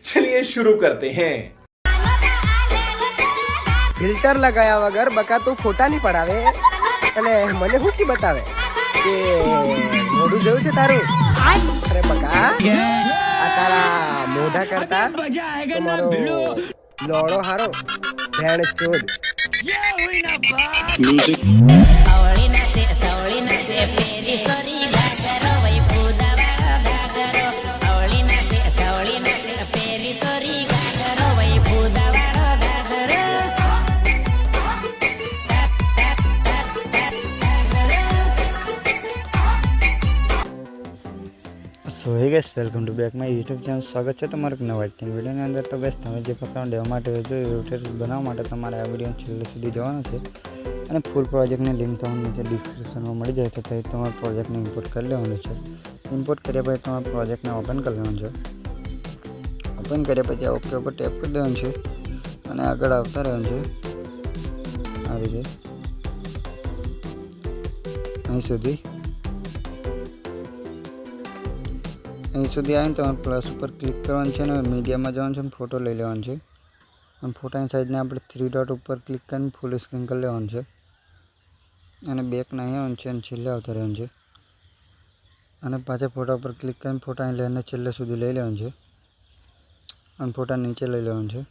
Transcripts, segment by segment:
चलिए शुरू करते हैं। ફિલ્ટર લગાયા વગર બકાતું ફોટા નહીં પડાવે અને મને શું કી બતાવે કે મોઢું જેવું છે તારું. અરે બકા આ તારા મોઢા કરતા તો મારો લોડો હારો ભેણ ચોદ. So hey guys welcome to back my YouTube channel. સ્વાગત છે તમારું એક નવા વિડીયોની અંદર. તો બેસ તમે જે પ્રકારનો ડેમો માટે યુટ્યુબ બનાવવા માટે તમારે આ વિડીયો છેલ્લે સુધી જોવાનો છે અને ફૂલ પ્રોજેક્ટની લિંક તમને નીચે ડિસ્ક્રિપ્શનમાં મળી જાય તો તે તમારા પ્રોજેક્ટને ઇમ્પોર્ટ કરી લેવાનું છે. ઇમ્પોર્ટ કર્યા પછી તમારા પ્રોજેક્ટને ઓપન કરી લેવાનું છે. ઓપન કર્યા પછી આ ઓકે ઉપર ટેપ કરી દેવાનું છે અને આગળ આવતા રહેવાનું છે. આ રીતે અહીં સુધી આવીને તમારે પ્લસ ઉપર ક્લિક કરવાનું છે અને મીડિયામાં જવાનું છે અને ફોટો લઈ લેવાનો છે. અને ફોટાની સાઈઝને આપણે 3 ડોટ ઉપર ક્લિક કરીને ફૂલ સ્ક્રીન કરી લેવાનું છે અને બેકના અહીં આવવાનું છે અને છેલ્લે આવતા રહેવાનું છે અને પાછા ફોટા ઉપર ક્લિક કરીને ફોટાની લઈને છેલ્લે સુધી લઈ લેવાનું છે અને ફોટા નીચે લઈ લેવાનું છે.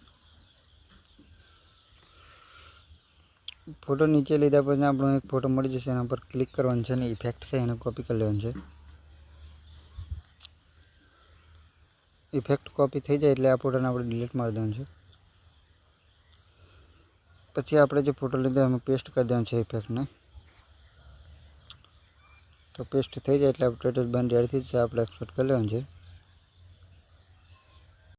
ફોટો નીચે લીધા પછી આપણો એક ફોટો મળી જશે. એના પર ક્લિક કરવાનું છે અને ઇફેક્ટ છે એને કોપી કરી લેવાનું છે. ઇફેક્ટ કોપી થઈ જાય એટલે આ ફોટોને આપણે ડિલીટ મારી દેવાનું છે. પછી આપણે જે ફોટો લીધો એમાં પેસ્ટ કરી દેવાનું છે ઇફેક્ટને. તો પેસ્ટ થઈ જાય એટલે આપણે બંધ રેડી થઈ જશે. આપણે એક્સપોર્ટ કરી લેવાનું છે.